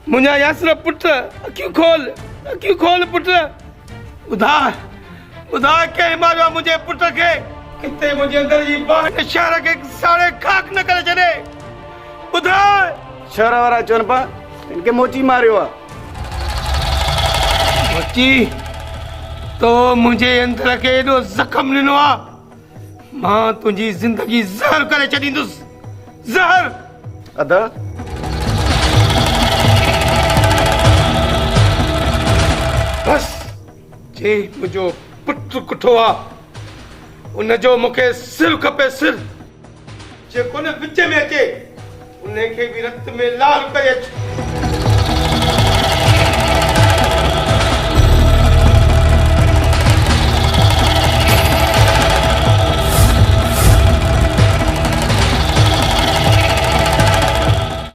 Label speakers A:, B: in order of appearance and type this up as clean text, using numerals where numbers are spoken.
A: मुंहिंजा यासर पुट अखियूं खोल पुट। ॿुधा कंहिं मारियो मुंहिंजे पुट खे। किथे मुंहिंजे अंदर जी बाहि शहर खे साड़े खाक न करे छॾे। ॿुधा
B: शहर वारा चवनि पिया इनके मोची मारियो आहे।
A: मोची तो मुंहिंजे अंदर खे एॾो ज़ख़म ॾिनो आहे, मां तुंहिंजी ज़िंदगी ज़हर करे छॾींदुसि। ज़हर
B: अदा
A: बस जे मुंहिंजो पुट कुठो आहे उनजो मूंखे सिर खपे। सिर जेको न विच में अचे उनखे बि रत में लाल करे अच।